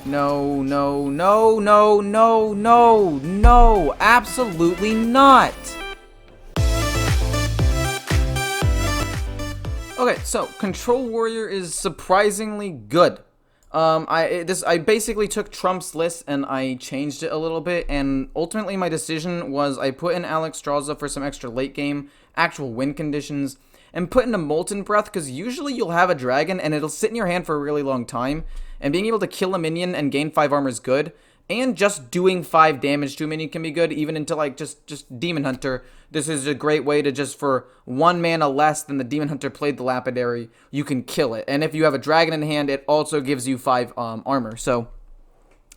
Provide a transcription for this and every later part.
No, no, no, no, no, no, no, absolutely not. Okay, so Control Warrior is surprisingly good. I basically took Trump's list and I changed it a little bit, and ultimately my decision was I put in Alexstrasza for some extra late game, actual win conditions, and put in a Molten Breath because usually you'll have a dragon and it'll sit in your hand for a really long time, and being able to kill a minion and gain 5 armor is good, and just doing 5 damage to a minion can be good, even into like just Demon Hunter. This is a great way to just for 1 mana less than the Demon Hunter played the Lapidary, you can kill it. And if you have a dragon in hand, it also gives you 5 armor. So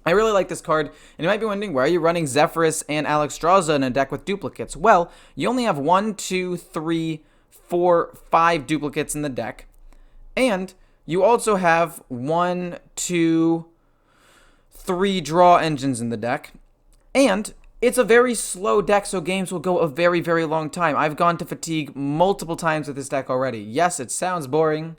I really like this card. And you might be wondering, why are you running Zephyrus and Alexstrasza in a deck with duplicates? Well, you only have 1, 2, 3, 4, 5 duplicates in the deck. And you also have 1, 2, 3 draw engines in the deck. And it's a very slow deck, so games will go a very, very long time. I've gone to fatigue multiple times with this deck already. Yes, it sounds boring,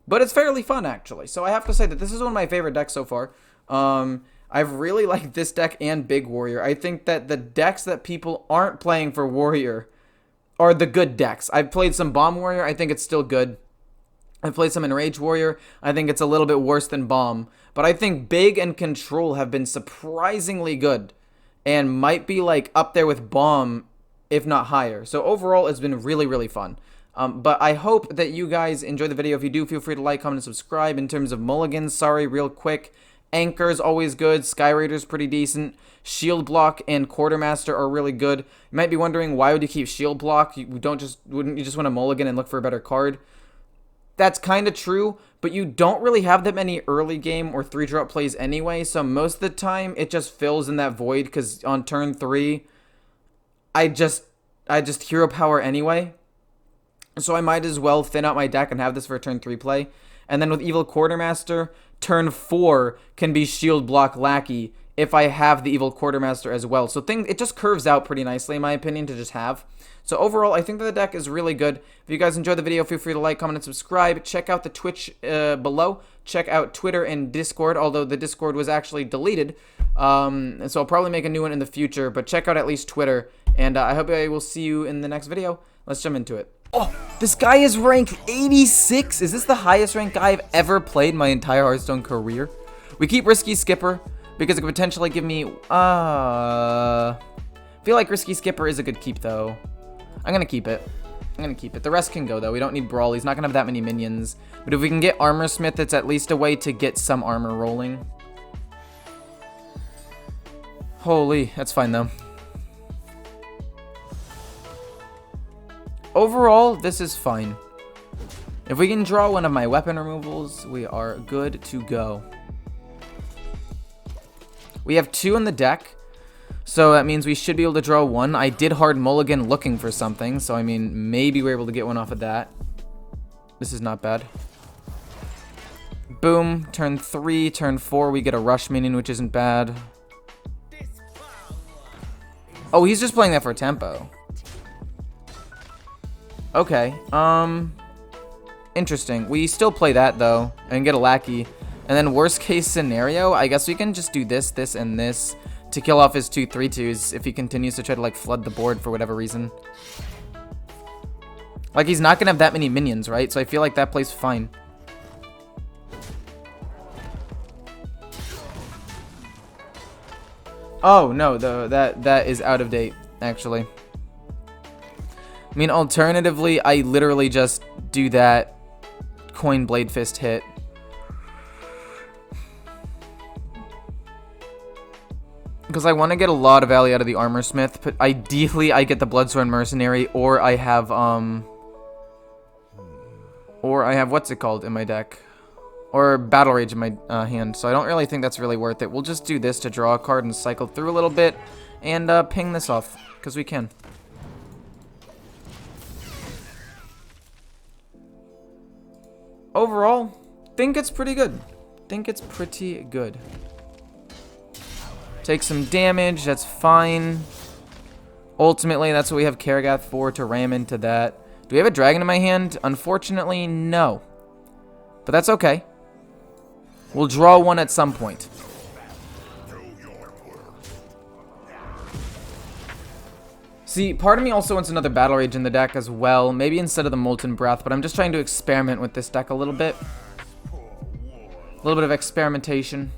but it's fairly fun, actually. So I have to say that this is one of my favorite decks so far. I've really liked this deck and Big Warrior. I think that the decks that people aren't playing for Warrior are the good decks. I've played some Bomb Warrior. I think it's still good. I've played some Enrage Warrior. I think it's a little bit worse than Bomb. But I think Big and Control have been surprisingly good, and might be like up there with Bomb, if not higher. So overall, it's been really, really fun. But I hope that you guys enjoy the video. If you do, feel free to like, comment, and subscribe. In terms of mulligans, sorry, real quick. Anchor's always good. Sky Raider's pretty decent. Shield Block and Quartermaster are really good. You might be wondering, why would you keep Shield Block? Wouldn't you just want to mulligan and look for a better card? That's kind of true, but you don't really have that many early game or 3-drop plays anyway, so most of the time it just fills in that void, because on turn 3, I just hero power anyway, so I might as well thin out my deck and have this for a turn 3 play. And then with Evil Quartermaster, turn 4 can be Shield Block Lackey if I have the Evil Quartermaster as well. So it just curves out pretty nicely, in my opinion, to just have. So overall, I think that the deck is really good. If you guys enjoyed the video, feel free to like, comment, and subscribe. Check out the Twitch below. Check out Twitter and Discord, although the Discord was actually deleted. So I'll probably make a new one in the future, but check out at least Twitter. And I hope I will see you in the next video. Let's jump into it. Oh, this guy is ranked 86. Is this the highest ranked guy I've ever played in my entire Hearthstone career? We keep Risky Skipper because it could potentially give me... I feel like Risky Skipper is a good keep, though. I'm going to keep it. The rest can go, though. We don't need Brawl. He's not going to have that many minions. But if we can get Armor Smith, it's at least a way to get some armor rolling. Holy, that's fine, though. Overall, this is fine. If we can draw one of my weapon removals, we are good to go. We have 2 in the deck, so that means we should be able to draw 1. I did hard mulligan looking for something, so I mean, maybe we're able to get one off of that. This is not bad. Boom, turn 3, turn 4, we get a rush minion, which isn't bad. Oh, he's just playing that for tempo. Okay, interesting. We still play that, though, and get a Lackey. And then worst case scenario, I guess we can just do this, this, and this to kill off his 2 3/2s if he continues to try to, like, flood the board for whatever reason. Like, he's not gonna have that many minions, right? So I feel like that plays fine. Oh, no, that is out of date, actually. I mean, alternatively, I literally just do that Coin Blade Fist hit. Because I want to get a lot of value out of the Armor Smith, but ideally I get the Bloodsworn Mercenary, or I have, what's it called in my deck? Or Battle Rage in my hand, so I don't really think that's really worth it. We'll just do this to draw a card and cycle through a little bit, and ping this off, because we can. Overall, think it's pretty good. Take some damage, that's fine. Ultimately, that's what we have Karagath for, to ram into that. Do we have a dragon in my hand? Unfortunately, no. But that's okay. We'll draw one at some point. See, part of me also wants another Battle Rage in the deck as well. Maybe instead of the Molten Breath, but I'm just trying to experiment with this deck a little bit. A little bit of experimentation.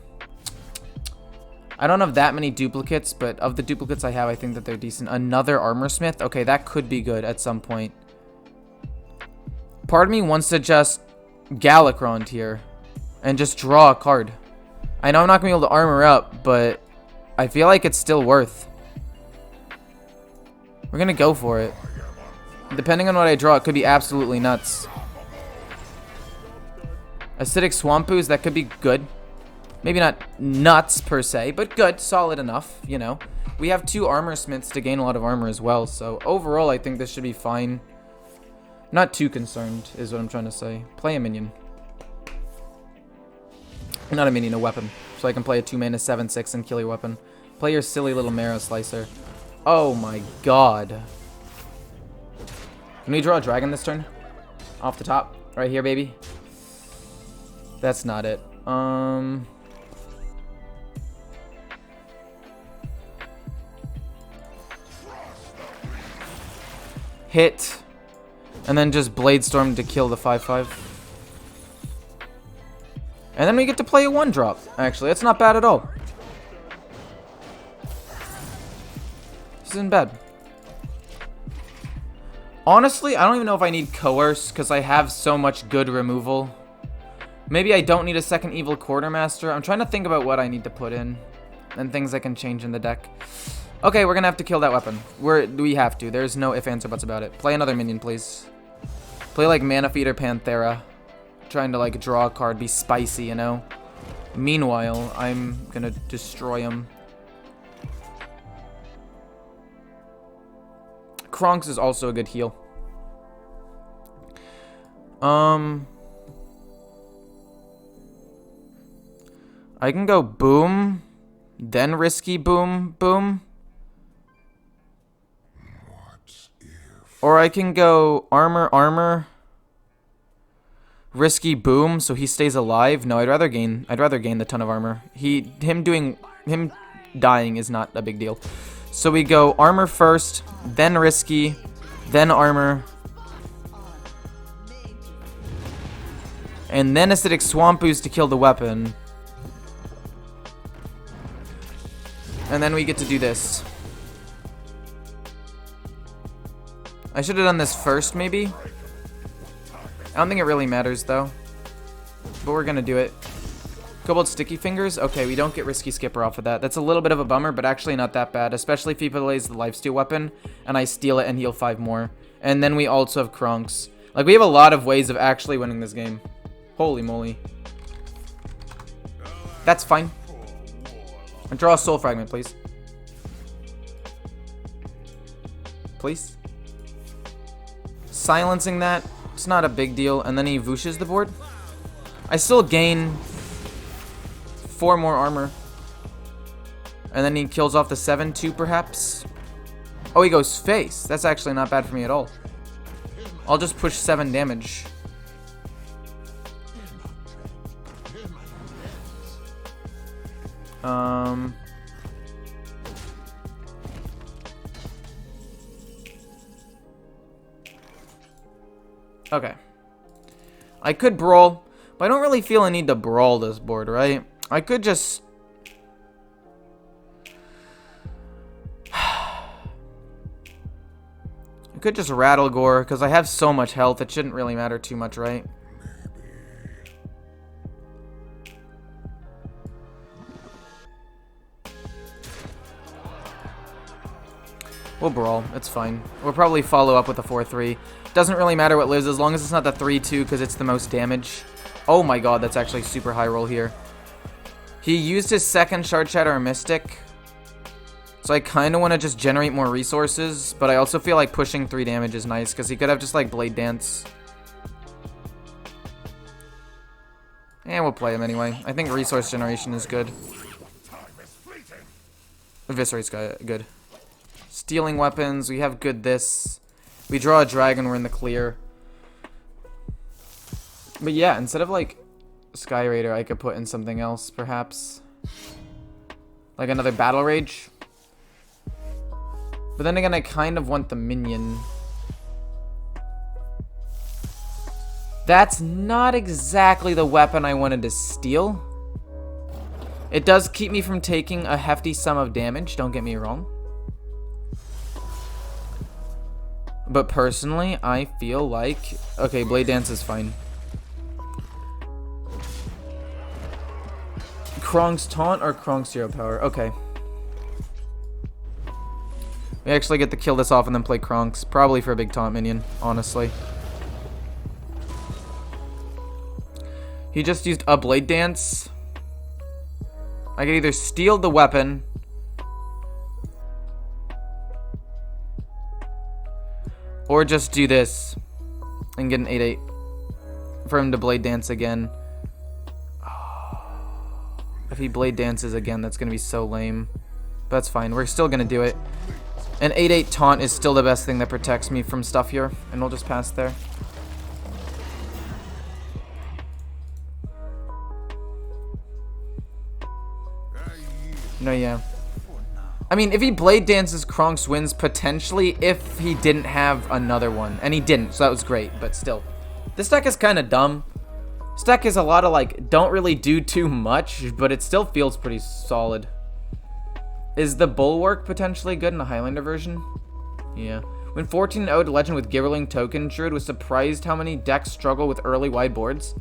I don't have that many duplicates, but of the duplicates I have, I think that they're decent. Another Armor Smith? Okay, that could be good at some point. Part of me wants to just Galakrond here and just draw a card. I know I'm not going to be able to armor up, but I feel like it's still worth. We're going to go for it. Depending on what I draw, it could be absolutely nuts. Acidic Swampoos, that could be good. Maybe not nuts per se, but good, solid enough, you know. We have 2 Armor Smiths to gain a lot of armor as well, so overall I think this should be fine. Not too concerned, is what I'm trying to say. Play a minion. Not a minion, a weapon. So I can play a 2-mana 7/6 and kill your weapon. Play your silly little Marrow Slicer. Oh my god. Can we draw a dragon this turn? Off the top. Right here, baby. That's not it. Hit. And then just Blade Storm to kill the 5/5. And then we get to play a 1-drop. Actually, that's not bad at all. This isn't bad. Honestly, I don't even know if I need Coerce, because I have so much good removal. Maybe I don't need a second Evil Quartermaster. I'm trying to think about what I need to put in. And things I can change in the deck. Okay, we're going to have to kill that weapon. We have to. There's no ifs, ands, or buts about it. Play another minion, please. Play like Mana Feeder Panthera. Trying to like draw a card, be spicy, you know. Meanwhile, I'm going to destroy him. Kronks is also a good heal. I can go boom, then risky boom, boom. Or I can go armor, armor, risky boom, so he stays alive. No, I'd rather gain the ton of armor. Him dying is not a big deal. So we go armor first, then risky, then armor, and then Acidic Swampoos to kill the weapon. And then we get to do this. I should have done this first, maybe. I don't think it really matters, though. But we're gonna do it. Cobalt Sticky Fingers? Okay, we don't get Risky Skipper off of that. That's a little bit of a bummer, but actually not that bad. Especially if he plays the Lifesteal weapon, and I steal it and heal 5 more. And then we also have Kronks. Like, we have a lot of ways of actually winning this game. Holy moly. That's fine. And draw a Soul Fragment, please. Please. Silencing that, it's not a big deal. And then he Vooshes the board. I still gain 4 more armor. And then he kills off the 7/2 perhaps. Oh, he goes face. That's actually not bad for me at all. I'll just push 7 damage. Okay. I could brawl, but I don't really feel a need to brawl this board, right? I could just... I could just Rattle Gore, because I have so much health, it shouldn't really matter too much, right? We'll brawl. It's fine. We'll probably follow up with a 4/3. Doesn't really matter what lives as long as it's not the 3/2 because it's the most damage. Oh my god, that's actually super high roll here. He used his second Shard Shatter or Mystic. So I kind of want to just generate more resources. But I also feel like pushing 3 damage is nice because he could have just like Blade Dance. And we'll play him anyway. I think resource generation is good. Eviscerate's good. Stealing weapons, we have good this. We draw a dragon, we're in the clear. But yeah, instead of like Sky Raider, I could put in something else, perhaps. Like another Battle Rage. But then again, I kind of want the minion. That's not exactly the weapon I wanted to steal. It does keep me from taking a hefty sum of damage, don't get me wrong. But personally, I feel like... Okay, Blade Dance is fine. Kronk's Taunt or Kronk's Zero Power? Okay. We actually get to kill this off and then play Kronk's. Probably for a big taunt minion, honestly. He just used a Blade Dance. I could either steal the weapon or just do this and get an 8/8 for him to Blade Dance again. If he Blade Dances again, that's going to be so lame. But that's fine. We're still going to do it. An 8/8 taunt is still the best thing that protects me from stuff here. And we'll just pass there. No, yeah. I mean, if he Blade Dances, Kronk's wins potentially if he didn't have another one. And he didn't, so that was great. But still. This deck is kind of dumb. This deck is a lot of, like, don't really do too much, but it still feels pretty solid. Is the Bulwark potentially good in the Highlander version? Yeah. When 14-0'd Legend with Gibberling Token Druid was surprised how many decks struggle with early wide boards.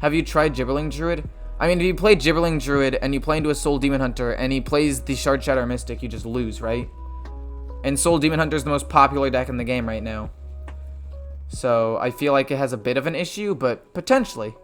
Have you tried Gibberling Druid? I mean, if you play Gibberling Druid and you play into a Soul Demon Hunter and he plays the Shard Shatter Mystic, you just lose, right? And Soul Demon Hunter is the most popular deck in the game right now. So, I feel like it has a bit of an issue, but potentially.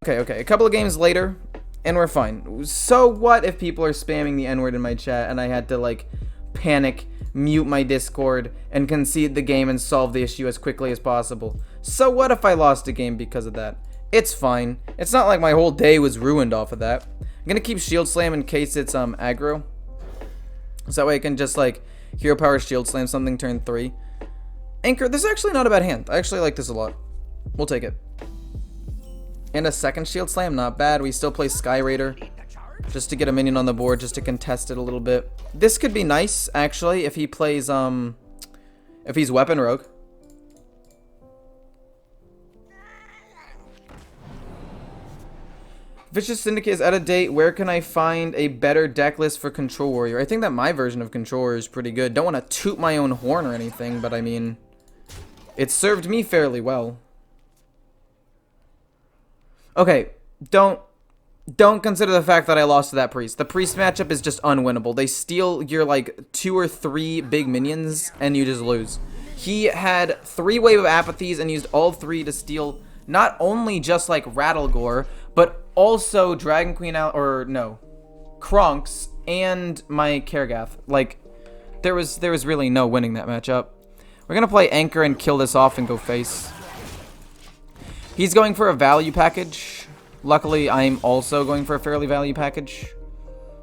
Okay, a couple of games later, and we're fine. So what if people are spamming the N-word in my chat and I had to, like, panic, mute my Discord, and concede the game and solve the issue as quickly as possible? So what if I lost a game because of that? It's fine. It's not like my whole day was ruined off of that. I'm gonna keep Shield Slam in case it's aggro. So that way I can just, like, Hero Power Shield Slam something turn 3. Anchor, this is actually not a bad hand. I actually like this a lot. We'll take it. And a second Shield Slam, not bad. We still play Sky Raider just to get a minion on the board, just to contest it a little bit. This could be nice, actually, if he plays, if he's Weapon Rogue. Vicious Syndicate is out of date. Where can I find a better deck list for Control Warrior? I think that my version of Control Warrior is pretty good. Don't want to toot my own horn or anything, but I mean, it served me fairly well. Okay, don't consider the fact that I lost to that priest. The priest matchup is just unwinnable. They steal your, like, 2 or 3 big minions, and you just lose. He had 3 Wave of Apathies and used all 3 to steal not only just, like, Rattlegore, but also Dragon Queen Kronk's and my Kergath. Like, there was really no winning that matchup. We're gonna play Anchor and kill this off and go face. He's going for a value package. Luckily, I'm also going for a fairly value package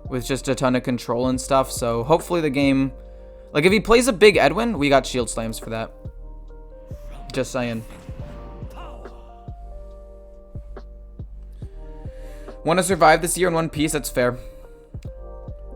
with just a ton of control and stuff. So hopefully the game, like, if he plays a big Edwin, we got Shield Slams for that. Just saying. Want to survive this year in one piece? That's fair.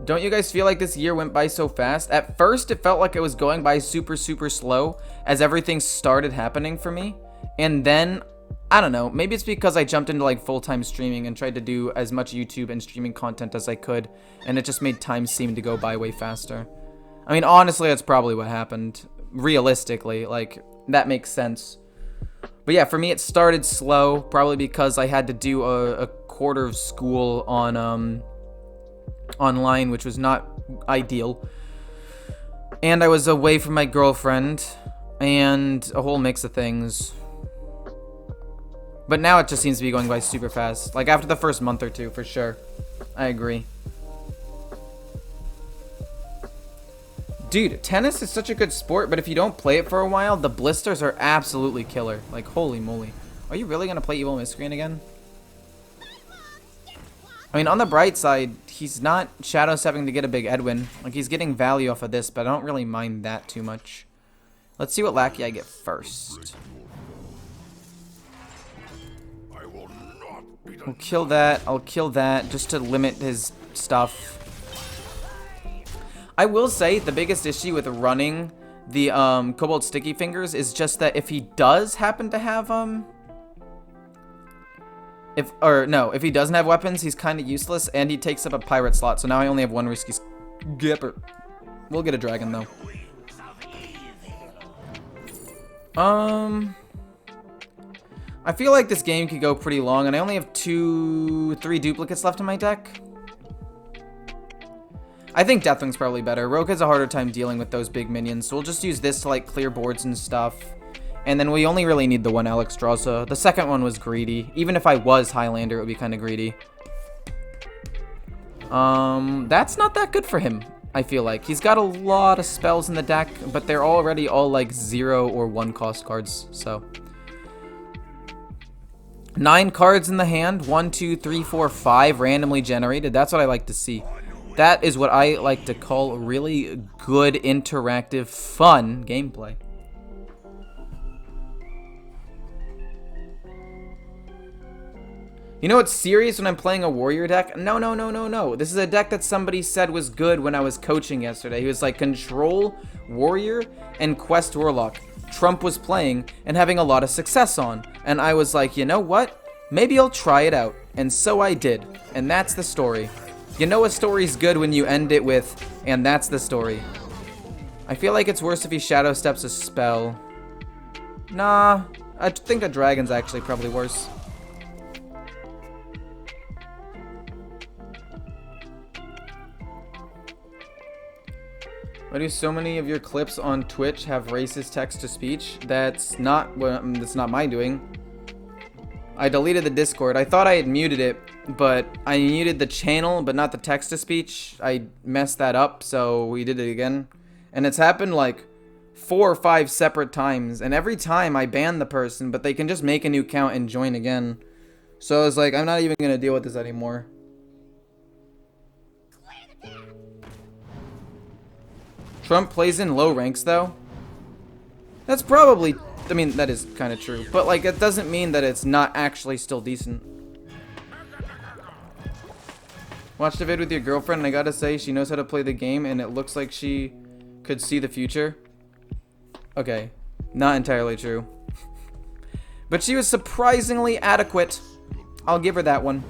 Don't you guys feel like this year went by so fast? At first, it felt like it was going by super, super slow as everything started happening for me. And then, I don't know, maybe it's because I jumped into, like, full-time streaming and tried to do as much YouTube and streaming content as I could. And it just made time seem to go by way faster. I mean, honestly, that's probably what happened. Realistically, like, that makes sense. But yeah, for me, it started slow, probably because I had to do a quarter of school on online, which was not ideal. And I was away from my girlfriend, and a whole mix of things. But now it just seems to be going by super fast. Like, after the first month or two, for sure. I agree. Dude, tennis is such a good sport, but if you don't play it for a while, the blisters are absolutely killer. Like, holy moly. Are you really going to play Evil Miscreant again? I mean, on the bright side, he's not Shadow Stepping to get a big Edwin. Like, he's getting value off of this, but I don't really mind that too much. Let's see what Lackey I get first. I'll kill that. I'll kill that just to limit his stuff. I will say the biggest issue with running the Cobalt Sticky Fingers is just that if he does happen to have if he doesn't have weapons, he's kind of useless, and he takes up a pirate slot. So now I only have one risky skipper. We'll get a dragon though. I feel like this game could go pretty long, and I only have 3 duplicates left in my deck. I think Deathwing's probably better. Rogue has a harder time dealing with those big minions, so we'll just use this to like clear boards and stuff. And then we only really need the one Alexstrasza. The second one was greedy. Even if I was Highlander, it would be kind of greedy. That's not that good for him, I feel like. He's got a lot of spells in the deck, but they're already all like 0 or 1 cost cards, so. 9 cards in the hand. 1, 2, 3, 4, 5 randomly generated. That's what I like to see. That is what I like to call really good, interactive, fun gameplay. You know what's serious when I'm playing a warrior deck? No. This is a deck that somebody said was good when I was coaching yesterday. He was like, Control Warrior and Quest Warlock. Trump was playing and having a lot of success on. And I was like, you know what? Maybe I'll try it out. And so I did. And that's the story. You know a story's good when you end it with, and that's the story. I feel like it's worse if he Shadow Steps a spell. Nah, I think a dragon's actually probably worse. Why do so many of your clips on Twitch have racist text-to-speech? That's not my doing. I deleted the Discord. I thought I had muted it, but I muted the channel, but not the text-to-speech. I messed that up, so we did it again. And it's happened like 4 or 5 separate times, and every time I ban the person, but they can just make a new account and join again. So I was like, I'm not even going to deal with this anymore. Trump plays in low ranks, though. That's probably, I mean, that is kind of true. But, like, it doesn't mean that it's not actually still decent. Watched a vid with your girlfriend, and I gotta say, she knows how to play the game, and it looks like she could see the future. Okay, not entirely true. But she was surprisingly adequate. I'll give her that one.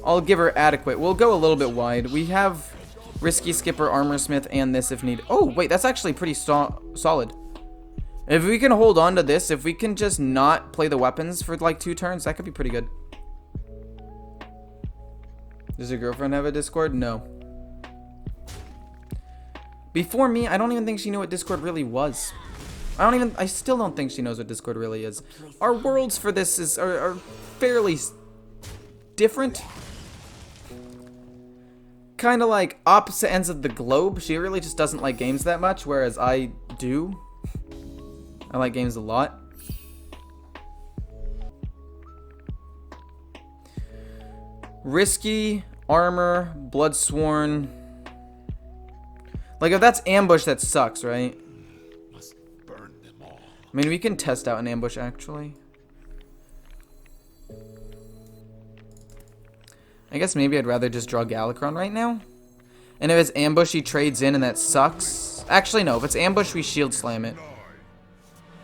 I'll give her adequate. We'll go a little bit wide. We have Risky Skipper, Armorsmith, and this if need. Oh, wait, that's actually pretty solid. If we can hold on to this, if we can just not play the weapons for like 2 turns, that could be pretty good. Does your girlfriend have a Discord? No. Before me, I don't even think she knew what Discord really was. I still don't think she knows what Discord really is. Our worlds for this are fairly different. Kind of like opposite ends of the globe. She really just doesn't like games that much, whereas I do. I like games a lot. Risky, Armor, Bloodsworn. Like, if that's ambush, that sucks, right? Must burn them all. I mean, we can test out an ambush, actually. I guess maybe I'd rather just draw Galakron right now. And if it's ambush, he trades in, and that sucks. Actually, no. If it's ambush, we shield slam it.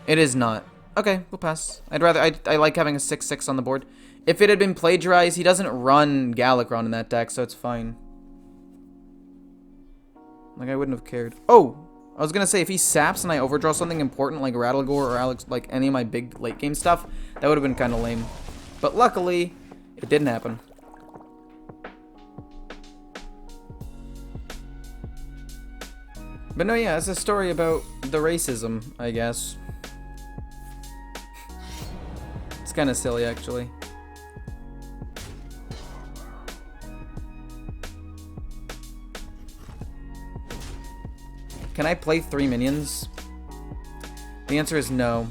It is not. Okay, we'll pass. I like having a 6/6 on the board. If it had been plagiarized, he doesn't run Galakron in that deck, so it's fine. Like, I wouldn't have cared. Oh! I was gonna say, if he saps and I overdraw something important like Rattlegore or Alex, like any of my big late game stuff, that would have been kind of lame. But luckily, it didn't happen. But no, yeah, it's a story about the racism, I guess. It's kind of silly, actually. Can I play 3 minions? The answer is no.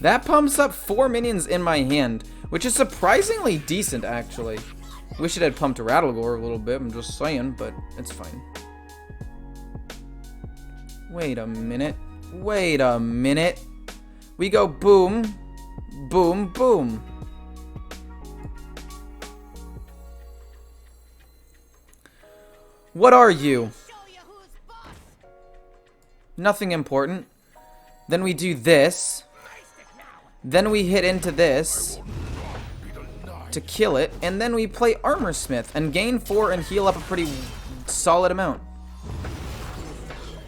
That pumps up 4 minions in my hand, which is surprisingly decent, actually. Wish it had pumped Rattlegore a little bit, I'm just saying, but it's fine. Wait a minute. Wait a minute. We go boom, boom, boom. What are you? Nothing important. Then we do this. Then we hit into this to kill it. And then we play Armor Smith and gain 4 and heal up a pretty solid amount.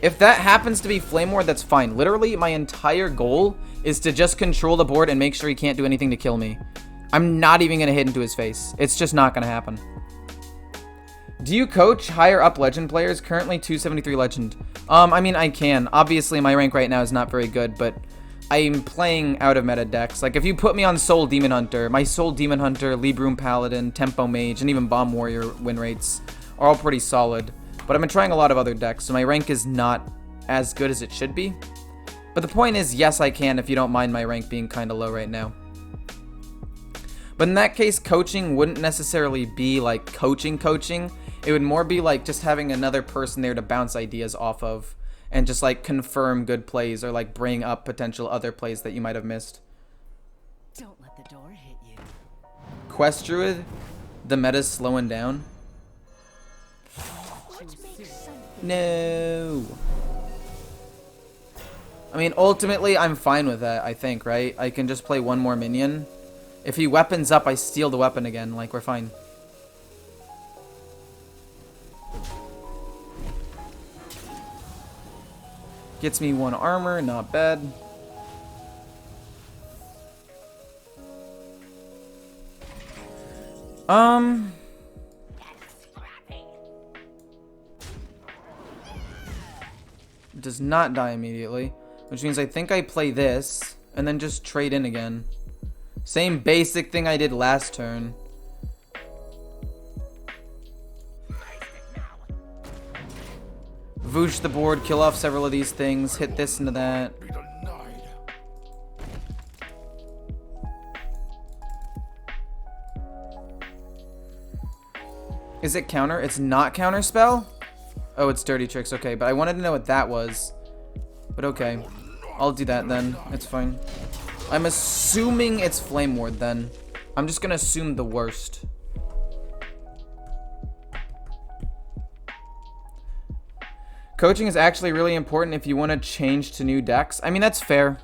If that happens to be Flame Ward, that's fine. Literally, my entire goal is to just control the board and make sure he can't do anything to kill me. I'm not even going to hit into his face. It's just not going to happen. Do you coach higher up legend players? Currently 273 legend. I mean, I can. Obviously, my rank right now is not very good, but I'm playing out of meta decks. Like, if you put me on Soul Demon Hunter, my Soul Demon Hunter, Librum Paladin, Tempo Mage, and even Bomb Warrior win rates are all pretty solid. But I've been trying a lot of other decks, so my rank is not as good as it should be. But the point is, yes, I can if you don't mind my rank being kind of low right now. But in that case, coaching wouldn't necessarily be like coaching. It would more be like just having another person there to bounce ideas off of and just like confirm good plays or like bring up potential other plays that you might have missed. Don't let the door hit you. Quest Druid, the meta's slowing down. No. I mean, ultimately, I'm fine with that, I think, right? I can just play one more minion. If he weapons up, I steal the weapon again. Like, we're fine. Gets me 1 armor, not bad. Does not die immediately, which means I think I play this and then just trade in again. Same basic thing I did last turn. Voosh the board, kill off several of these things, hit this into that. Is it counter? It's not counter spell? Oh, it's Dirty Tricks. Okay, but I wanted to know what that was. But okay. I'll do that then. It's fine. I'm assuming it's Flame Ward then. I'm just gonna assume the worst. Coaching is actually really important if you want to change to new decks. I mean, that's fair.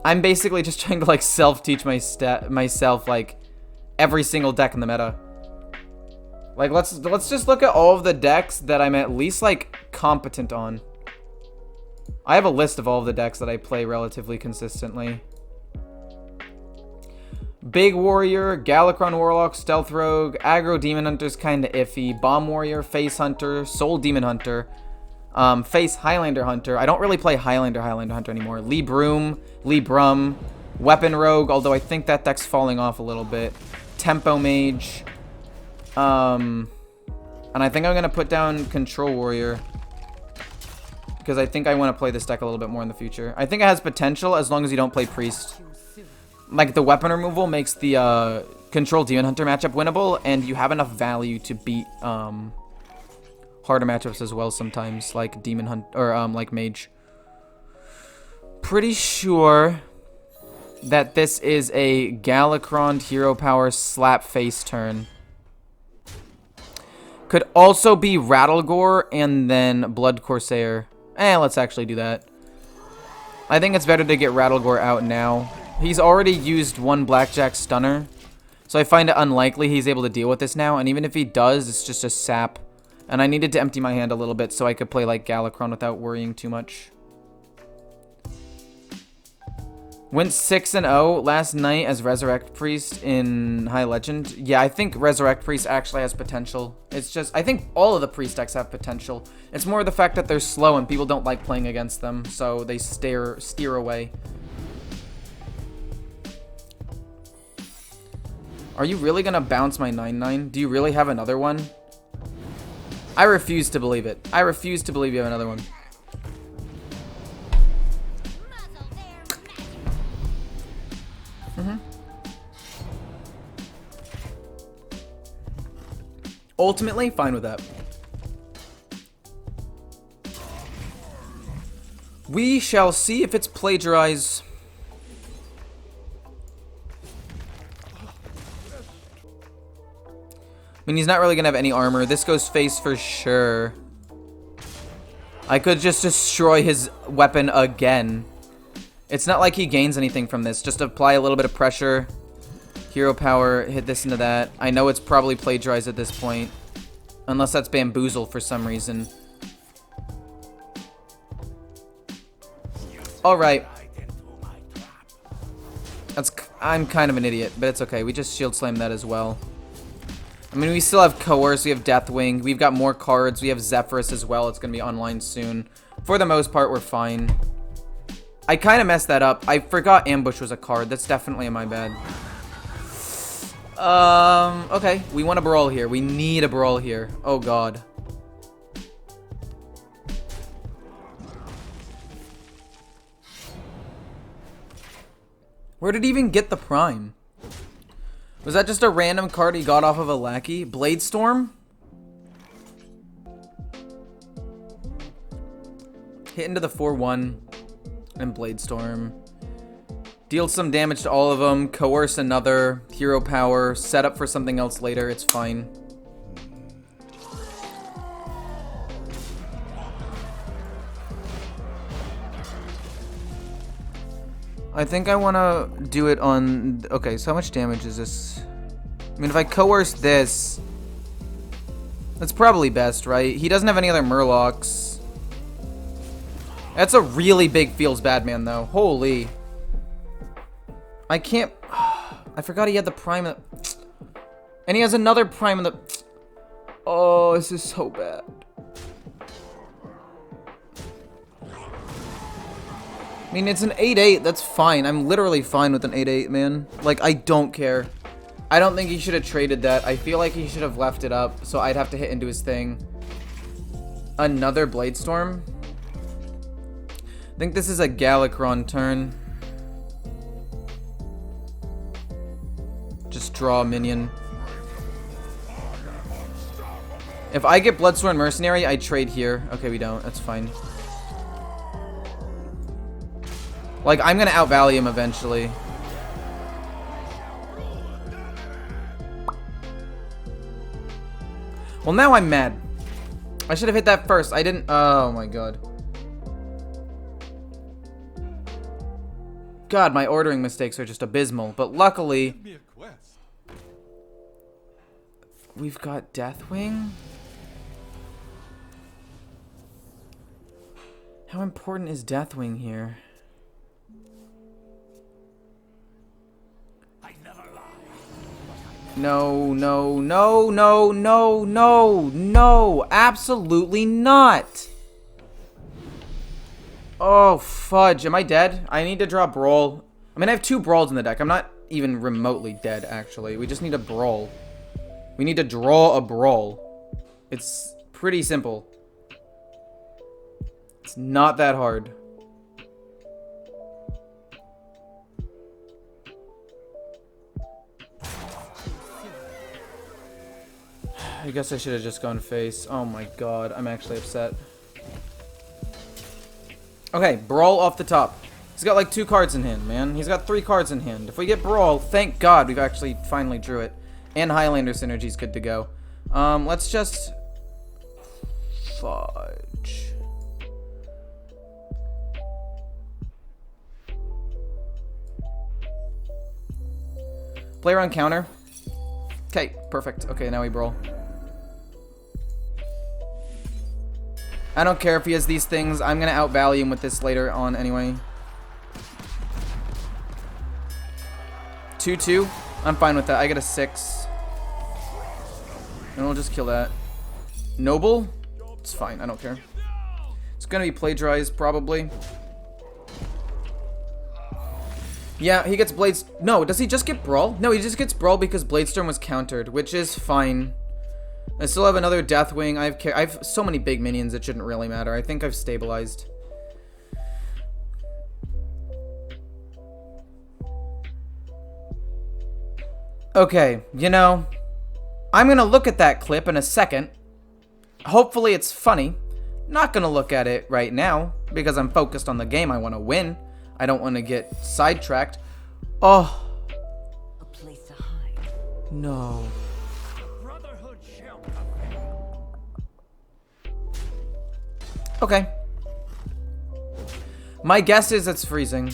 I'm basically just trying to like self-teach myself like every single deck in the meta. Like, let's just look at all of the decks that I'm at least, like, competent on. I have a list of all of the decks that I play relatively consistently. Big Warrior, Galakron Warlock, Stealth Rogue, Aggro Demon Hunter's kinda iffy, Bomb Warrior, Face Hunter, Soul Demon Hunter, Face Highlander Hunter. I don't really play Highlander Hunter anymore. Librum, Weapon Rogue, although I think that deck's falling off a little bit. Tempo Mage. And I think I'm going to put down Control Warrior. Because I think I want to play this deck a little bit more in the future. I think it has potential as long as you don't play Priest. Like, the weapon removal makes the Control Demon Hunter matchup winnable, and you have enough value to beat harder matchups as well sometimes, like Demon Hunt or like Mage. Pretty sure that this is a Galakron Hero Power Slap Face turn. Could also be Rattlegore and then Blood Corsair. Let's actually do that. I think it's better to get Rattlegore out now. He's already used 1 Blackjack Stunner, so I find it unlikely he's able to deal with this now, and even if he does, it's just a sap. And I needed to empty my hand a little bit so I could play like Galakron without worrying too much. Went 6-0 last night as Resurrect Priest in High Legend. Yeah, I think Resurrect Priest actually has potential. It's just, I think all of the Priest decks have potential. It's more the fact that they're slow and people don't like playing against them, so they steer away. Are you really gonna bounce my 9/9? Do you really have another one? I refuse to believe it. I refuse to believe you have another one. Ultimately, fine with that. We shall see if it's plagiarize. I mean, he's not really gonna have any armor. This goes face for sure. I could just destroy his weapon again. It's not like he gains anything from this. Just apply a little bit of pressure. Hero power, hit this into that. I know it's probably plagiarized at this point. Unless that's bamboozle for some reason. Alright. I'm kind of an idiot, but it's okay. We just shield slam that as well. I mean, we still have Coerce, we have Deathwing, we've got more cards, we have Zephyrus as well. It's going to be online soon. For the most part, we're fine. I kind of messed that up. I forgot Ambush was a card. That's definitely my bad. Okay. We want a brawl here. We need a brawl here. Oh, God. Where did he even get the Prime? Was that just a random card he got off of a lackey? Bladestorm? Hit into the 4-1 and Bladestorm. Deal some damage to all of them. Coerce another. Hero power. Set up for something else later. It's fine. I think I want to do it on... Okay, so how much damage is this? I mean, if I coerce this... That's probably best, right? He doesn't have any other Murlocs. That's a really big feels bad man, though. Holy. I can't... I forgot he had the Prime... And he has another Prime in the... Oh, this is so bad. I mean, it's an 8-8. That's fine. I'm literally fine with an 8-8, man. Like, I don't care. I don't think he should have traded that. I feel like he should have left it up, so I'd have to hit into his thing. Another Bladestorm? I think this is a Galakron turn. Just draw a minion. If I get Bloodsworn Mercenary, I trade here. Okay, we don't. That's fine. Like, I'm gonna outvalue him eventually. Well, now I'm mad. I should have hit that first. I didn't. Oh my god. God, my ordering mistakes are just abysmal. But luckily, we've got Deathwing. How important is Deathwing here? No, no, no, no, no, no, no, absolutely not. Oh, fudge. Am I dead? I need to draw Brawl. I mean, I have 2 Brawls in the deck. I'm not even remotely dead, actually. We just need a Brawl. We need to draw a Brawl. It's pretty simple. It's not that hard. I guess I should have just gone face. Oh my god, I'm actually upset. Okay, Brawl off the top. He's got like 2 cards in hand, man. He's got 3 cards in hand. If we get Brawl, thank god we've actually finally drew it. And Highlander Synergy's good to go. Let's just... Fudge. Player on counter. Okay, perfect. Okay, now we Brawl. I don't care if he has these things. I'm going to outvalue him with this later on anyway. 2-2. I'm fine with that. I get a 6. And we'll just kill that. Noble? It's fine. I don't care. It's going to be plagiarized, probably. Yeah, he gets Blades... No, does he just get Brawl? No, he just gets Brawl because Bladestorm was countered, which is fine. I still have another Deathwing. I have so many big minions, it shouldn't really matter. I think I've stabilized. Okay, you know, I'm gonna look at that clip in a second. Hopefully it's funny. Not gonna look at it right now because I'm focused on the game. I want to win. I don't want to get sidetracked. Oh. A place to hide. No. Okay. My guess is it's freezing.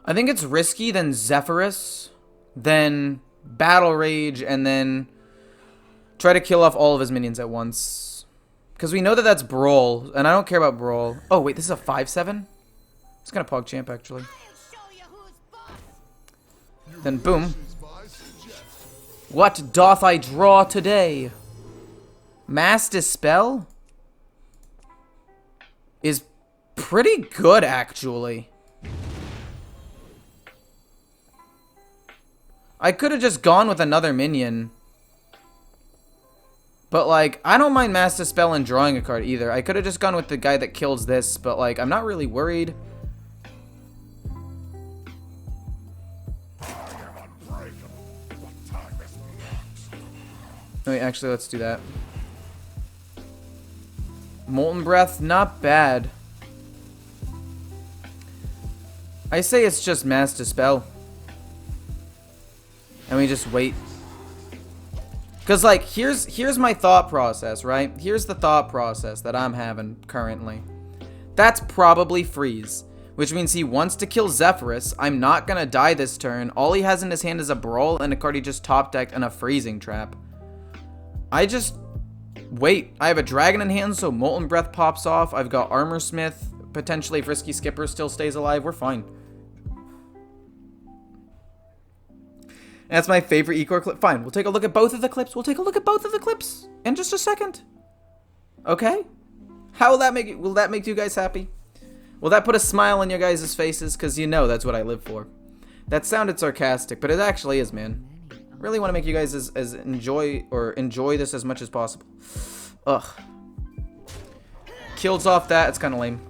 I think it's risky, then Zephyrus, then Battle Rage, and then try to kill off all of his minions at once. Because we know that that's Brawl, and I don't care about Brawl. Oh, wait, this is a 5/7? It's gonna PogChamp, actually. Then boom. What doth I draw today? Mass Dispel is pretty good, actually. I could have just gone with another minion. But, like, I don't mind Mass Dispel and drawing a card either. I could have just gone with the guy that kills this, but, like, I'm not really worried. Wait, actually, let's do that. Molten Breath, not bad. I say it's just Mass Dispel. And we just wait. Because, like, here's my thought process, right? Here's the thought process that I'm having currently. That's probably freeze. Which means he wants to kill Zephyrus. I'm not going to die this turn. All he has in his hand is a Brawl and a card he just top decked and a freezing trap. I just wait. I have a Dragon in hand, so Molten Breath pops off. I've got Armor Smith. Potentially, if Risky Skipper still stays alive, we're fine. That's my favorite Ecor clip. Fine, we'll take a look at both of the clips. We'll take a look at both of the clips in just a second. Okay? How will that make you? Will that make you guys happy? Will that put a smile on your guys' faces? Because you know that's what I live for. That sounded sarcastic, but it actually is, man. I really want to make you guys as enjoy this as much as possible. Ugh. Kills off that. It's kind of lame.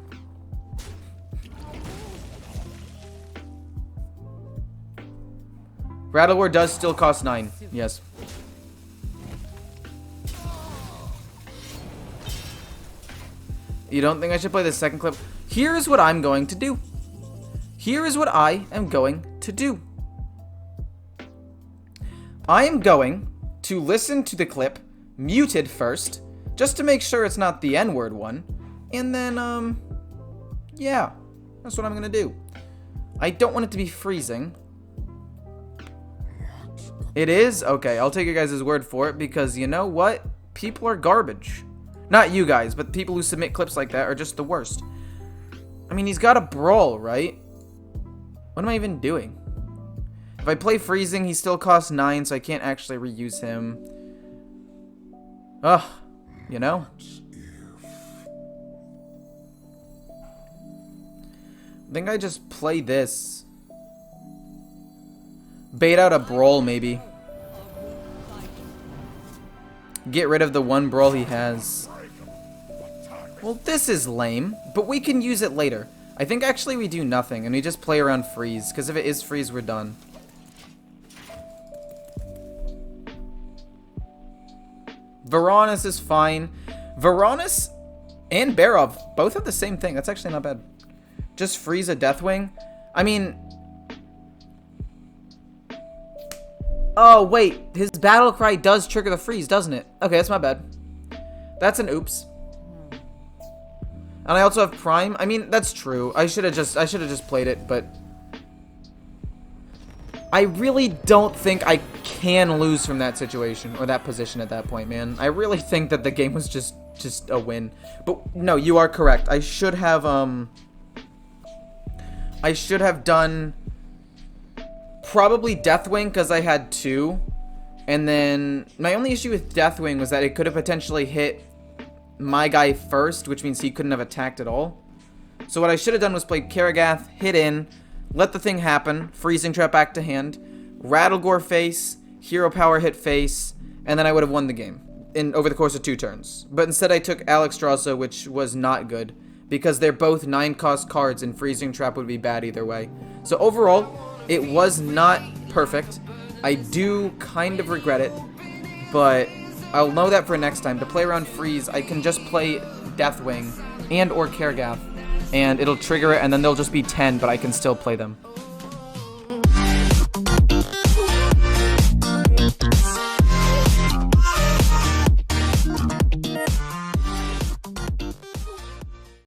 Rattle War does still cost 9. Yes. You don't think I should play the second clip? Here's what I'm going to do. Here is what I am going to do. I am going to listen to the clip muted first, just to make sure it's not the N-word one. And then, yeah. That's what I'm going to do. I don't want it to be freezing. It is? Okay, I'll take you guys' word for it, because you know what? People are garbage. Not you guys, but people who submit clips like that are just the worst. I mean, he's got a Brawl, right? What am I even doing? If I play freezing, he still costs 9, so I can't actually reuse him. Ugh, you know? I think I just play this. Bait out a Brawl, maybe. Get rid of the one Brawl he has. Well, this is lame, but we can use it later. I think actually we do nothing, and we just play around freeze, because if it is freeze, we're done. Varanus is fine. Varanus and Barov both have the same thing. That's actually not bad. Just freeze a Deathwing. I mean... Oh, wait. His battle cry does trigger the freeze, doesn't it? Okay, that's my bad. That's an oops. And I also have Prime. I mean, that's true. I should have just played it, but I really don't think I can lose from that situation or that position at that point, man. I really think that the game was just a win. But no, you are correct. I should have done probably Deathwing, because I had 2. And then my only issue with Deathwing was that it could have potentially hit my guy first, which means he couldn't have attacked at all. So what I should have done was play Karagath, hit in, let the thing happen, freezing trap back to hand, Rattlegore face, hero power hit face, and then I would have won the game over the course of 2 turns. But instead I took Alexstrasza, which was not good, because they're both 9-cost cards, and freezing trap would be bad either way. So overall, it was not perfect. I do kind of regret it, but I'll know that for next time. To play around freeze, I can just play Deathwing and or Karagath, and it'll trigger it, and then they'll just be 10, but I can still play them.